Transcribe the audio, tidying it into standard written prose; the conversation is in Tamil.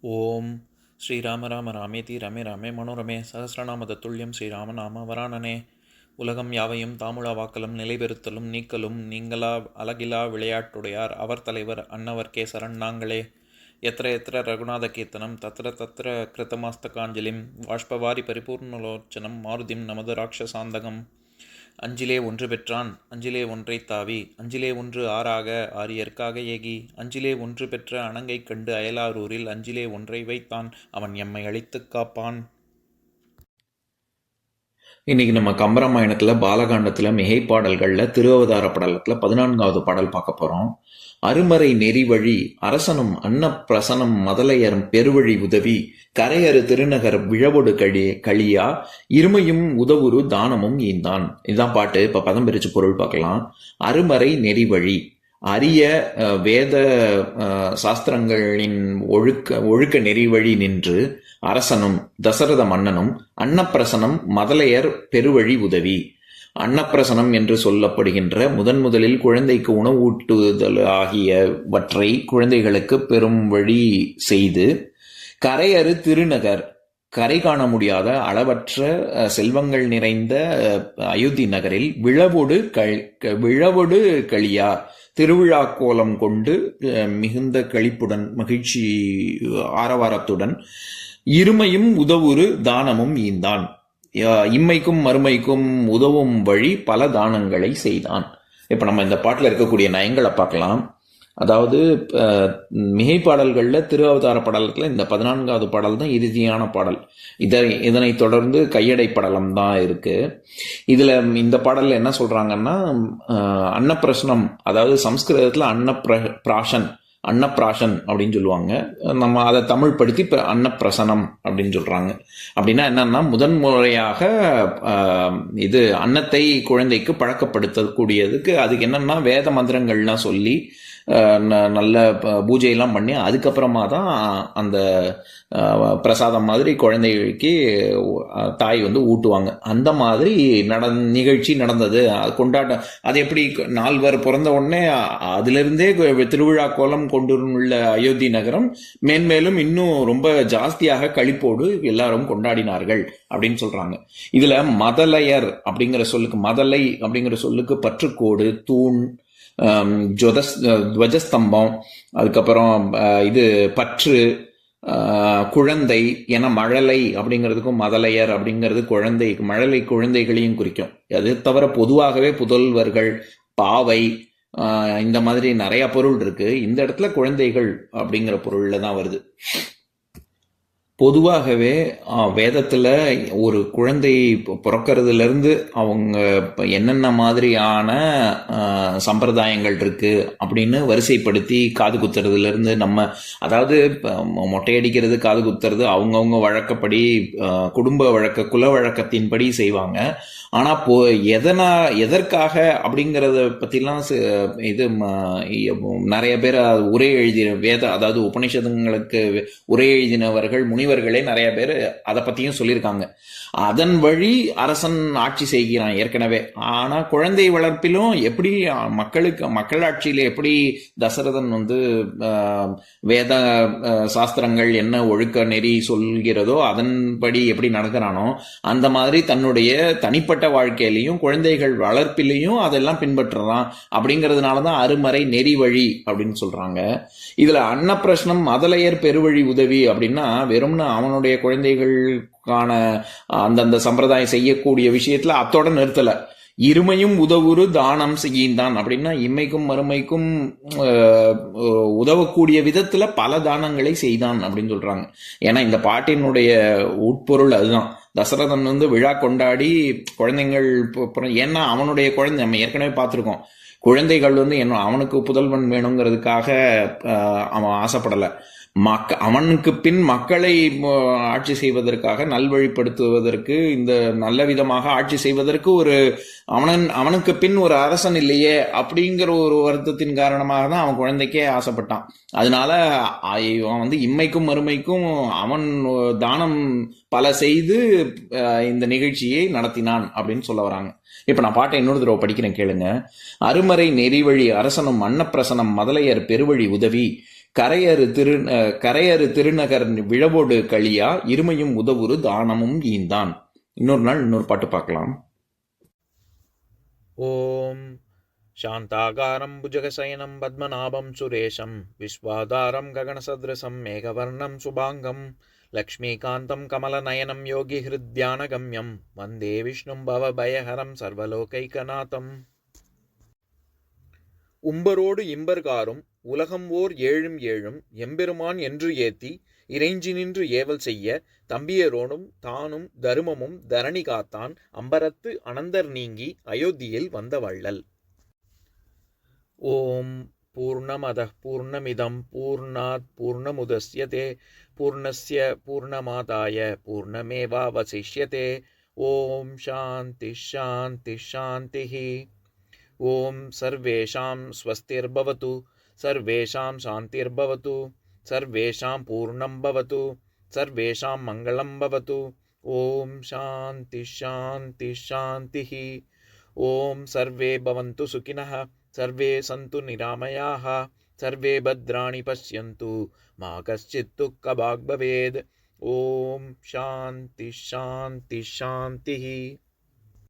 ஓம் ஸ்ரீராம ராம ராமேதி ரமே ராமே மனோரமே சகசிரநாம தத்துல்யம் ஸ்ரீராம நாம வராணனே. உலகம் யாவையும் தாமுழா வாக்கலும் நிலைபெறுத்தலும் நீக்கலும் நீங்களா அழகிலா விளையாட்டுடையார் அவர் தலைவர் அன்னவர் கேசரன் நாங்களே. எத்திர எத்திர ரகுநாத கீர்த்தனம் தத்திர தத்திர கிருத்தமாஸ்தகாஞ்சலிம் வாஷ்பவாரி பரிபூர்ணலோச்சனம் மாருதிம் நமது ராட்சசாந்தகம். அஞ்சிலே ஒன்று பெற்றான் அஞ்சிலே ஒன்றை தாவி அஞ்சிலே ஒன்று ஆறாக ஆரியர்க்காக ஏகி அஞ்சிலே ஒன்று பெற்ற அணங்கை கண்டு அயலாரூரில் அஞ்சிலே ஒன்றை வைத்தான் அவன் எம்மை அழித்துக் காப்பான். இன்னைக்கு நம்ம கம்பராமாயணத்துல பாலகாண்டத்துல மிகை பாடல்கள்ல திருவவதார படலத்துல 14வது பாடல் பார்க்க போறோம். அருமறை நெறிவழி அரசனும் அன்னப்பிரசனம் மதலையரும் பெருவழி உதவி கரையறு திருநகர் விழவொடு களியா இருமையும் உதவுரு தானமும் ஈந்தான். இதுதான் பாட்டு. இப்ப பதம் பிரிச்சு பொருள் பார்க்கலாம். அருமறை நெறிவழி அரிய வேத சாஸ்திரங்களின் ஒழுக்க நெறிவழி நின்று அரசனும் தசரத மன்னனும் அன்னப்பிரசனம் மதலையர் பெருவழி உதவி. அன்னப்பிரசனம் என்று சொல்லப்படுகின்ற முதலில் குழந்தைக்கு உணவூட்டுதல் ஆகியவற்றை குழந்தைகளுக்கு பெரும் வழி செய்து கரையறு திருநகர் கரை காண முடியாத அளவற்ற செல்வங்கள் நிறைந்த அயோத்தி நகரில் விழவொடு களியா திருவிழா கோலம் கொண்டு மிகுந்த களிப்புடன் மகிழ்ச்சி ஆரவாரத்துடன் இருமையும் உதவுரு தானமும் ஈந்தான். இம்மைக்கும் மறுமைக்கும் உதவும் வழி பல தானங்களை செய்தான். இப்ப நம்ம இந்த பாட்டுல இருக்கக்கூடிய நயங்களை பார்க்கலாம். அதாவது மிகை பாடல்கள்ல திருஅவதார படலத்துல இந்த 14வது பாடல் தான் இறுதியான பாடல். இதனை தொடர்ந்து கையடை படலம் தான் இருக்கு. இதுல இந்த பாடல்ல என்ன சொல்றாங்கன்னா, அன்னப்பிரசனம், அதாவது சம்ஸ்கிருதத்துல அன்னப்பிராஷன் அப்படின்னு சொல்லுவாங்க. நம்ம அதை தமிழ் படுத்தி அன்னப்பிரசனம் அப்படின்னு சொல்றாங்க. அப்படின்னா என்னன்னா, முதன்முறையாக இது அன்னத்தை குழந்தைக்கு பழக்கப்படுத்தக்கூடியதுக்கு அதுக்கு என்னன்னா வேத மந்திரங்கள்லாம் சொல்லி நல்ல பூஜையெல்லாம் பண்ணி அதுக்கப்புறமா தான் அந்த பிரசாதம் மாதிரி குழந்தைக்கு தாய் ஊட்டுவாங்க. அந்த மாதிரி நிகழ்ச்சி நடந்தது. கொண்டாட்டம் அது எப்படி, நால்வர் பிறந்த உடனே அதிலிருந்தே திருவிழா கோலம் கொண்டுள்ள அயோத்தி நகரம் மேன்மேலும் இன்னும் ரொம்ப ஜாஸ்தியாக களிப்போடு எல்லாரும் கொண்டாடினார்கள் அப்படின்னு சொல்றாங்க. இதுல மதலையர் அப்படிங்கிற சொல்லுக்கு, மதலை அப்படிங்கிற சொல்லுக்கு பற்றுக்கோடு, தூண், துவஜஸ்தம்பம், அதுக்கப்புறம் இது பற்று, குழந்தை என மழலை அப்படிங்கிறதுக்கும் மதலையர் அப்படிங்கிறது குழந்தை, மழலை குழந்தைகளையும் குறிக்கும். அது தவிர பொதுவாகவே புதல்வர்கள், பாவை, இந்த மாதிரி நிறைய பொருள் இருக்கு. இந்த இடத்துல குழந்தைகள் அப்படிங்கிற பொருள்ல தான் வருது. பொதுவாகவே வேதத்துல ஒரு குழந்தை பிறக்கிறதுல இருந்து அவங்க என்னென்ன மாதிரியான சம்பிரதாயங்கள் இருக்கு அப்படின்னு வரிசைப்படுத்தி காது குத்துறதுல இருந்து நம்ம, அதாவது மொட்டையடிக்கிறது, காது குத்துறது அவங்கவுங்க வழக்கப்படி குடும்ப குல வழக்கத்தின்படி செய்வாங்க. ஆனா எதற்காக அப்படிங்கறத பத்திலாம் இது நிறைய பேர் உரை எழுதின அதாவது உபநிஷதங்களுக்கு உரை எழுதினவர்கள் முனிவர்களே நிறைய பேர் அதை பத்தியும் சொல்லியிருக்காங்க. அதன் வழி அரசன் ஆட்சி செய்கிறான் ஏற்கனவே. ஆனா குழந்தை வளர்ப்பிலும் எப்படி மக்களாட்சியில எப்படி தசரதன் வேத சாஸ்திரங்கள் என்ன ஒழுக்க நெறி சொல்கிறதோ அதன்படி எப்படி நடக்கிறானோ அந்த மாதிரி தன்னுடைய தனிப்பட்ட வாழ்க்கையிலையும் குழந்தைகள் வளர்ப்பிலையும் அதெல்லாம் பின்பற்றுறான். அப்படிங்கிறதுனாலதான் அருமறை நெறி வழி அப்படின்னு சொல்றாங்க. இதுல அன்னப்பிரசனம் மதலையர் பெருவழி உதவி அப்படின்னா வெறும்னா அவனுடைய குழந்தைகளுக்கான அந்தந்த சம்பிரதாயம் செய்யக்கூடிய விஷயத்துல அத்தோட நிறுத்தல. இருமையும் உதவுரு தானம் செய்தான் அப்படின்னா இம்மைக்கும் மறுமைக்கும் உதவக்கூடிய விதத்துல பல தானங்களை செய்தான் அப்படின்னு சொல்றாங்க. ஏன்னா இந்த பாட்டினுடைய உட்பொருள் அதுதான். தசரதன் விழா கொண்டாடி குழந்தைகள், ஏன்னா அவனுடைய குழந்தை நம்ம ஏற்கனவே பார்த்திருக்கோம். குழந்தைகள் என்ன அவனுக்கு புதல்வன் வேணுங்கிறதுக்காக அவன் ஆசைப்படல. அவனுக்கு பின் மக்களை ஆட்சி செய்வதற்காக நல்வழிப்படுத்துவதற்கு, இந்த நல்ல விதமாக ஆட்சி செய்வதற்கு அவனுக்கு பின் ஒரு அரசன் இல்லையே அப்படிங்கிற ஒரு வருத்தத்தின் காரணமாக தான் அவன் குழந்தைக்கே ஆசைப்பட்டான். அதனால அவன் இம்மைக்கும் மறுமைக்கும் அவன் தானம் பல செய்து இந்த நிகழ்ச்சியை நடத்தினான் அப்படின்னு சொல்ல வராங்க. இப்ப நான் பாட்டை இன்னொரு தடவை படிக்கிறேன், கேளுங்க. அருமறை நெறிவழி அரசனும் அன்னப்பிரசனம் மதலையர் பெருவழி உதவி கரையறு திருநகர் விழவோடு களியா இருமையும் உதவுறு தானமும் ஈந்தான். இன்னொரு நாள் இன்னொரு பாட்டு பார்க்கலாம். ஓம் சாந்தாகாரம் புஜகசயனம் பத்மநாபம் சுரேஷம் விஸ்வாதாரம் ககனசத்ருசம் மேகவர்ணம் சுபாங்கம் லக்ஷ்மீகாந்தம் கமலநயனம் யோகி ஹிருத்யானகம்யம் வந்தே விஷ்ணும் பவபயஹரம் சர்வலோகைகநாதம். உம்பரோடு இம்பர்காரும் உலகம் ஓர் ஏழும் ஏழும் எம்பெருமான் என்று ஏத்தி இறைஞ்சி நின்று ஏவல் செய்ய தம்பியரோடும் தானும் தருமமும் தரணி காத்தான் அம்பரத்து அனந்தர் நீங்கி அயோத்தியில் வந்த வள்ளல். ஓம் பூர்ணமத பூர்ணமிதம் பூர்ணாத் பூர்ணமுதஸ்யதே பூர்ணஸ்ய பூர்ணமாதாய பூர்ணமேவாவசிஷ்யதே. ஓம் சாந்தி சாந்தி சாந்திஹி. ஓம் சர்வேஷாம் ஸ்வஸ்திர்பவது சர்வேஷாம் சாந்திர்பவது சர்வேஷாம் பூர்ணம் பவது சர்வேஷாம் மங்களம் பவது. ஓம் சாந்தி சாந்தி சாந்திஹி. ஓம் சர்வே பவந்து சுகினஹ சர்வே சந்து நிராமயாः சர்வே பத்ராணி பஷ்யந்து மா கஷ்சித் துக்கபாக் பவேத். ஓம் சாந்தி சாந்தி சாந்திஹி.